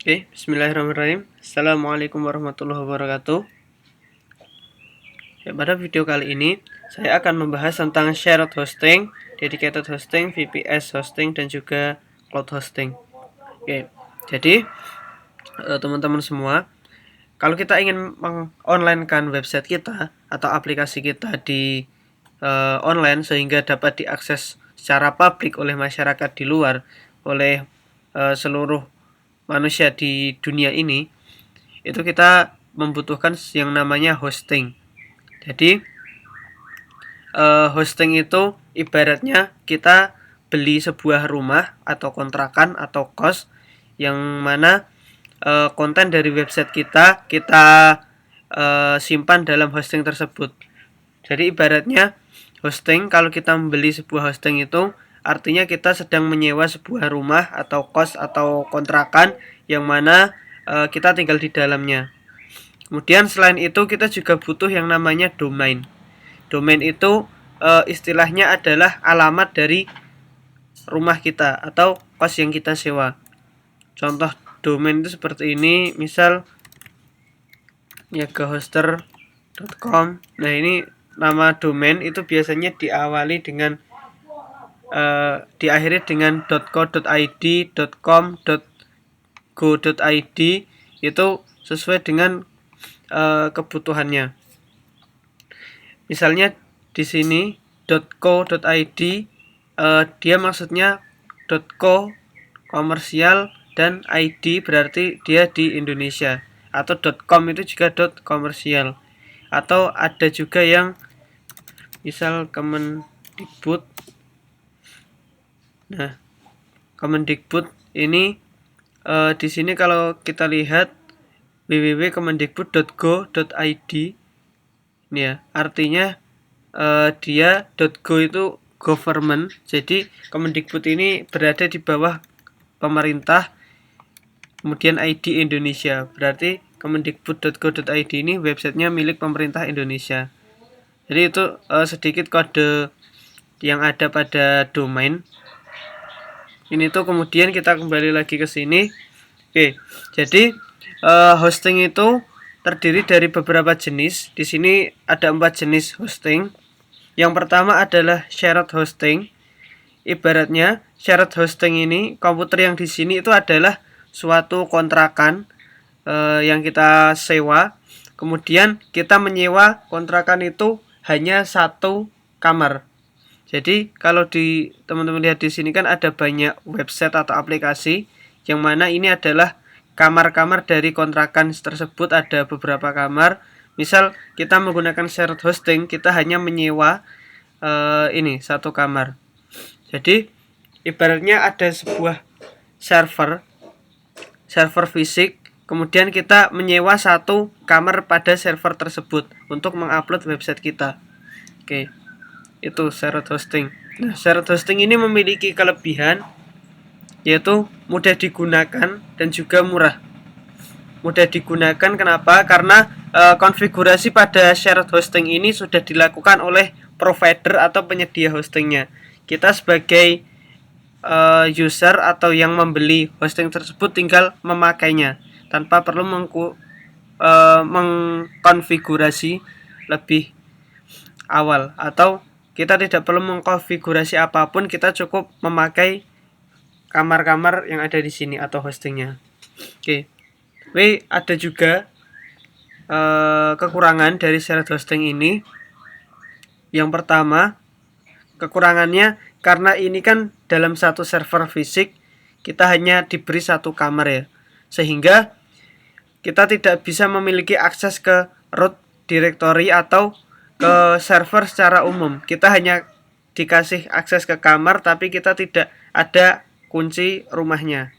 Oke, bismillahirrahmanirrahim. Assalamualaikum warahmatullahi wabarakatuh. Pada video kali ini, saya akan membahas tentang shared hosting, dedicated hosting, VPS hosting, dan juga cloud hosting. Oke, jadi teman-teman semua, kalau kita ingin meng-online-kan website kita atau aplikasi kita di online sehingga dapat diakses secara publik oleh masyarakat di luar, oleh seluruh manusia di dunia ini, itu kita membutuhkan yang namanya hosting. Jadi hosting itu ibaratnya kita beli sebuah rumah atau kontrakan atau kos yang mana konten dari website kita simpan dalam hosting tersebut. Jadi ibaratnya hosting, kalau kita membeli sebuah hosting itu artinya kita sedang menyewa sebuah rumah atau kos atau kontrakan yang mana kita tinggal di dalamnya. Kemudian selain itu kita juga butuh yang namanya domain. Domain itu istilahnya adalah alamat dari rumah kita atau kos yang kita sewa. Contoh domain itu seperti ini, misal yagahoster.com. Nah, ini nama domain itu biasanya diawali dengan diakhiri dengan .co.id, .com, .go.id, itu sesuai dengan kebutuhannya. Misalnya di sini .co.id, dia maksudnya .co komersial dan ID berarti dia di Indonesia, atau .com itu juga komersial, atau ada juga yang misal Kemendikbud. Nah, Kemendikbud ini di sini kalau kita lihat www.kemendikbud.go.id ini ya, artinya dia .go itu government, jadi Kemendikbud ini berada di bawah pemerintah, kemudian ID Indonesia, berarti kemendikbud.go.id ini websitenya milik pemerintah Indonesia. Jadi itu sedikit kode yang ada pada domain ini tuh. Kemudian kita kembali lagi ke sini. Oke, jadi hosting itu terdiri dari beberapa jenis. Di sini ada 4 jenis hosting. Yang pertama adalah shared hosting. Ibaratnya shared hosting ini, komputer yang di sini itu adalah suatu kontrakan yang kita sewa. Kemudian kita menyewa kontrakan itu hanya satu kamar. Jadi kalau di teman-teman lihat di sini kan ada banyak website atau aplikasi yang mana ini adalah kamar-kamar dari kontrakan tersebut, ada beberapa kamar. Misal kita menggunakan shared hosting, kita hanya menyewa ini satu kamar. Jadi ibaratnya ada sebuah server fisik, kemudian kita menyewa satu kamar pada server tersebut untuk mengupload website kita. Oke, itu shared hosting. Nah, shared hosting ini memiliki kelebihan yaitu mudah digunakan dan juga murah. Mudah digunakan kenapa? Karena konfigurasi pada shared hosting ini sudah dilakukan oleh provider atau penyedia hostingnya. Kita sebagai user atau yang membeli hosting tersebut tinggal memakainya tanpa perlu mengkonfigurasi lebih awal, atau kita tidak perlu mengkonfigurasi apapun, kita cukup memakai kamar-kamar yang ada di sini atau hostingnya. Oke. Tapi ada juga kekurangan dari shared hosting ini. Yang pertama, kekurangannya karena ini kan dalam satu server fisik kita hanya diberi satu kamar ya, sehingga kita tidak bisa memiliki akses ke root directory atau ke server secara umum. Kita hanya dikasih akses ke kamar, tapi kita tidak ada kunci rumahnya.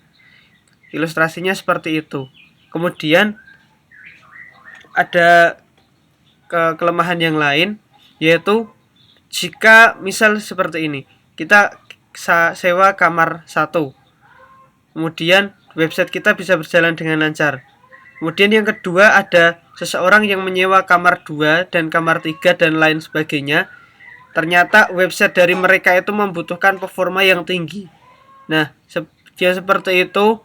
Ilustrasinya seperti itu. Kemudian ada kelemahan yang lain, yaitu jika misal seperti ini, kita sewa kamar 1, kemudian website kita bisa berjalan dengan lancar. Kemudian yang kedua, ada seseorang yang menyewa kamar 2 dan kamar 3 dan lain sebagainya. Ternyata website dari mereka itu membutuhkan performa yang tinggi. Nah, dia seperti itu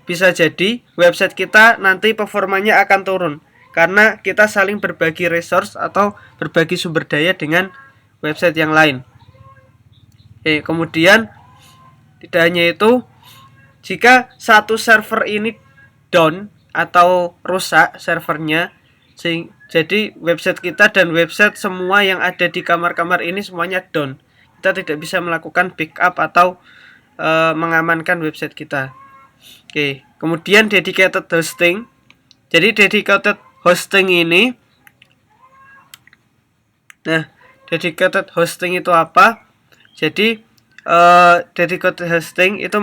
bisa jadi website kita nanti performanya akan turun karena kita saling berbagi resource atau berbagi sumber daya dengan website yang lain. Kemudian tidak hanya itu, jika satu server ini down atau rusak servernya, jadi website kita dan website semua yang ada di kamar-kamar ini semuanya down. Kita tidak bisa melakukan backup atau mengamankan website kita. Kemudian dedicated hosting. Jadi dedicated hosting ini, dedicated hosting itu apa? Jadi dedicated hosting itu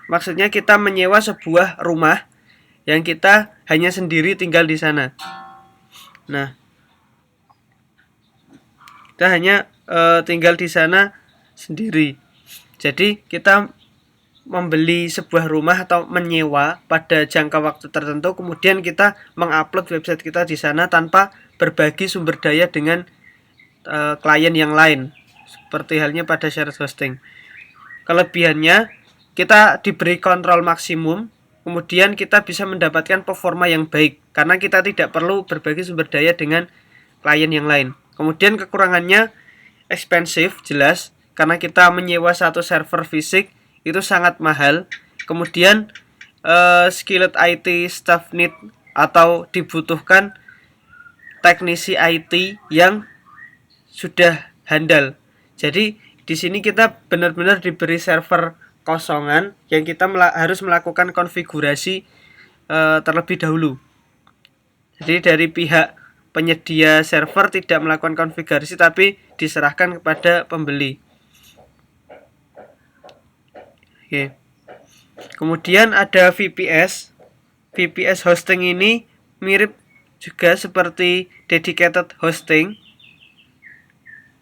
maksudnya kita menyewa sebuah rumah yang kita hanya sendiri tinggal di sana. Kita hanya tinggal di sana sendiri. Jadi kita membeli sebuah rumah atau menyewa pada jangka waktu tertentu, kemudian kita mengupload website kita di sana tanpa berbagi sumber daya dengan klien yang lain, seperti halnya pada shared hosting. Kelebihannya, kita diberi kontrol maksimum, kemudian kita bisa mendapatkan performa yang baik karena kita tidak perlu berbagi sumber daya dengan klien yang lain. Kemudian kekurangannya expensive, jelas, karena kita menyewa satu server fisik itu sangat mahal. Kemudian skilled IT staff need atau dibutuhkan teknisi IT yang sudah handal. Jadi di sini kita benar-benar diberi server kosongan yang kita harus melakukan konfigurasi terlebih dahulu. Jadi dari pihak penyedia server tidak melakukan konfigurasi tapi diserahkan kepada pembeli. Kemudian ada VPS. VPS hosting ini mirip juga seperti dedicated hosting.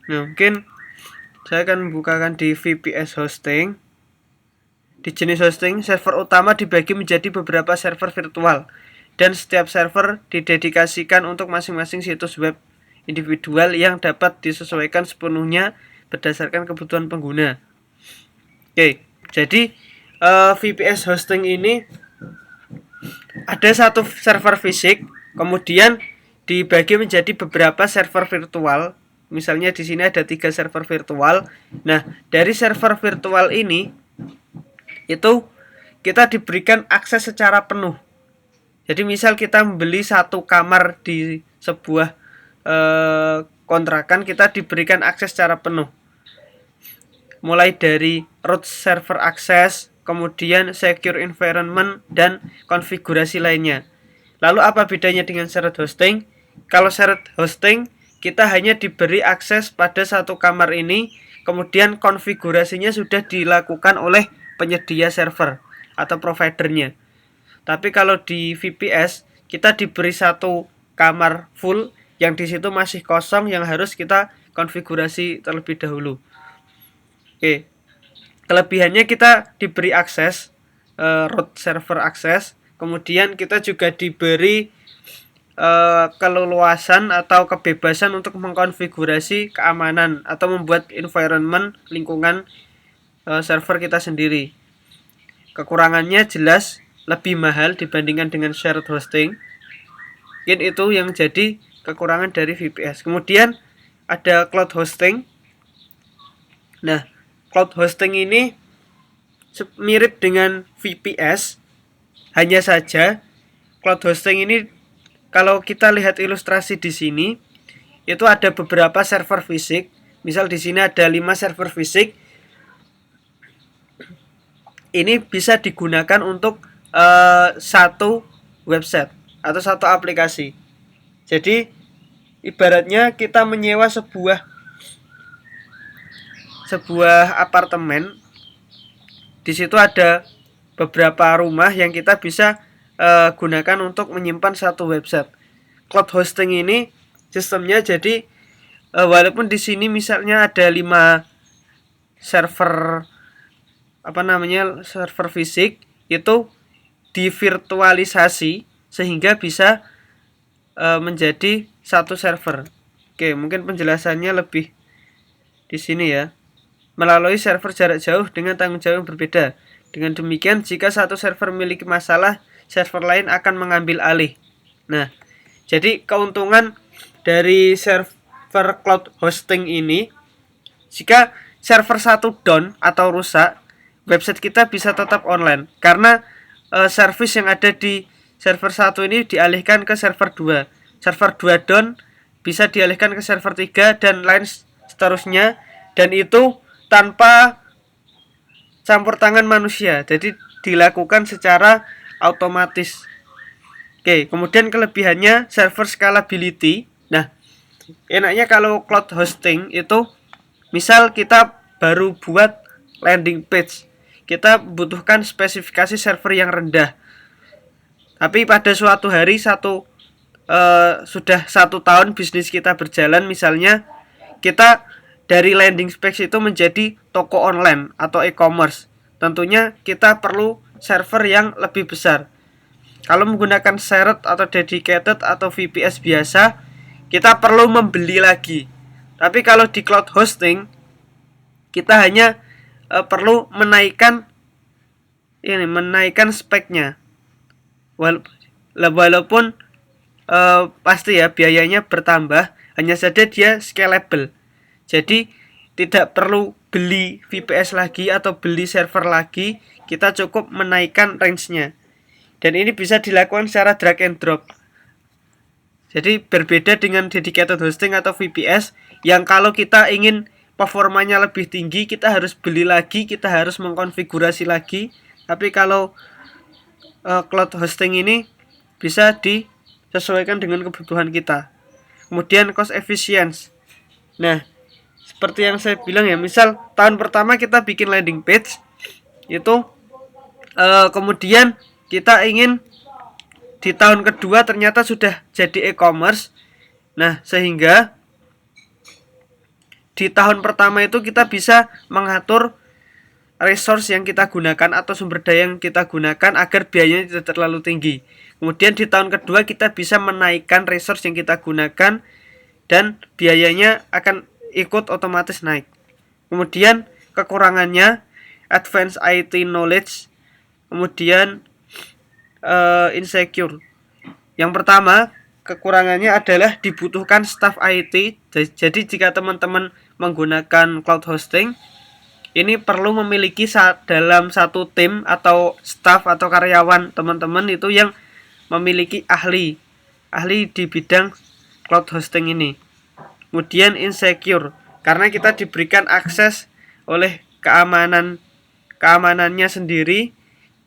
Mungkin saya akan membukakan di VPS hosting. Di jenis hosting, server utama dibagi menjadi beberapa server virtual dan setiap server didedikasikan untuk masing-masing situs web individual yang dapat disesuaikan sepenuhnya berdasarkan kebutuhan pengguna. Jadi VPS hosting ini ada satu server fisik, kemudian dibagi menjadi beberapa server virtual. Misalnya di sini ada 3 server virtual. Nah, dari server virtual ini itu kita diberikan akses secara penuh. Jadi misal kita membeli satu kamar di sebuah kontrakan, kita diberikan akses secara penuh. Mulai dari root server access, kemudian secure environment dan konfigurasi lainnya. Lalu apa bedanya dengan shared hosting? Kalau shared hosting kita hanya diberi akses pada satu kamar ini, kemudian konfigurasinya sudah dilakukan oleh penyedia server atau providernya. Tapi kalau di VPS kita diberi satu kamar full yang di situ masih kosong yang harus kita konfigurasi terlebih dahulu. Kelebihannya kita diberi akses root server access, kemudian kita juga diberi keleluasan atau kebebasan untuk mengkonfigurasi keamanan atau membuat environment lingkungan server kita sendiri. Kekurangannya jelas lebih mahal dibandingkan dengan shared hosting. Mungkin itu yang jadi kekurangan dari VPS. Kemudian ada cloud hosting. Nah, cloud hosting ini mirip dengan VPS, hanya saja cloud hosting ini kalau kita lihat ilustrasi di sini, itu ada beberapa server fisik. Misal di sini ada 5 server fisik. Ini bisa digunakan untuk satu website atau satu aplikasi. Jadi ibaratnya kita menyewa sebuah apartemen. Di situ ada beberapa rumah yang kita bisa gunakan untuk menyimpan satu website. Cloud hosting ini sistemnya jadi walaupun di sini misalnya ada 5 server server fisik, itu divirtualisasi sehingga bisa menjadi satu server. Mungkin penjelasannya lebih di sini ya. Melalui server jarak jauh dengan tanggung jawab yang berbeda. Dengan demikian, jika satu server memiliki masalah, server lain akan mengambil alih. Nah, jadi keuntungan dari server cloud hosting ini, jika server satu down atau rusak, website kita bisa tetap online karena service yang ada di server 1 ini dialihkan ke server 2. Server 2 down bisa dialihkan ke server 3 dan lain seterusnya, dan itu tanpa campur tangan manusia, jadi dilakukan secara otomatis. Oke, kemudian kelebihannya server scalability. Nah, enaknya kalau cloud hosting itu, misal kita baru buat landing page, kita butuhkan spesifikasi server yang rendah, tapi pada suatu hari sudah 1 tahun bisnis kita berjalan, misalnya kita dari landing page itu menjadi toko online atau e-commerce, tentunya kita perlu server yang lebih besar. Kalau menggunakan shared atau dedicated atau VPS biasa, kita perlu membeli lagi. Tapi kalau di cloud hosting, kita hanya perlu menaikkan speknya. Walaupun pasti ya biayanya bertambah, hanya saja dia scalable. Jadi tidak perlu beli VPS lagi atau beli server lagi, kita cukup menaikkan range-nya. Dan ini bisa dilakukan secara drag and drop. Jadi berbeda dengan dedicated hosting atau VPS yang kalau kita ingin performanya lebih tinggi, kita harus beli lagi, kita harus mengkonfigurasi lagi. Tapi kalau cloud hosting ini bisa disesuaikan dengan kebutuhan kita. Kemudian cost efficiency. Nah, seperti yang saya bilang ya, misal tahun pertama kita bikin landing page itu, kemudian kita ingin di tahun kedua ternyata sudah jadi e-commerce. Nah, sehingga di tahun pertama itu kita bisa mengatur resource yang kita gunakan atau sumber daya yang kita gunakan agar biayanya tidak terlalu tinggi. Kemudian di tahun kedua kita bisa menaikkan resource yang kita gunakan dan biayanya akan ikut otomatis naik. Kemudian kekurangannya advanced IT knowledge, kemudian insecure. Yang pertama, kekurangannya adalah dibutuhkan staff IT. Jadi jika teman-teman menggunakan cloud hosting, ini perlu memiliki dalam satu tim atau staff atau karyawan teman-teman itu yang memiliki ahli di bidang cloud hosting ini. Kemudian insecure, karena kita diberikan akses oleh keamanannya sendiri.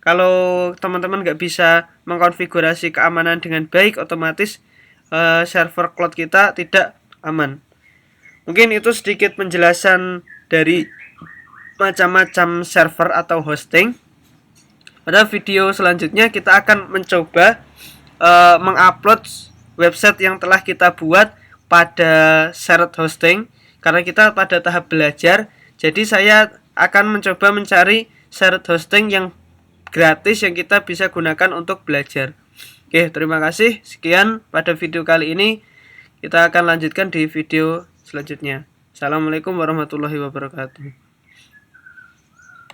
Kalau teman-teman nggak bisa mengkonfigurasi keamanan dengan baik, otomatis server cloud kita tidak aman. Mungkin itu sedikit penjelasan dari macam-macam server atau hosting. Pada video selanjutnya kita akan mencoba mengupload website yang telah kita buat pada shared hosting, karena kita pada tahap belajar. Jadi saya akan mencoba mencari shared hosting yang gratis yang kita bisa gunakan untuk belajar. Oke, terima kasih. Sekian pada video kali ini. Kita akan lanjutkan di video selanjutnya. Assalamualaikum warahmatullahi wabarakatuh.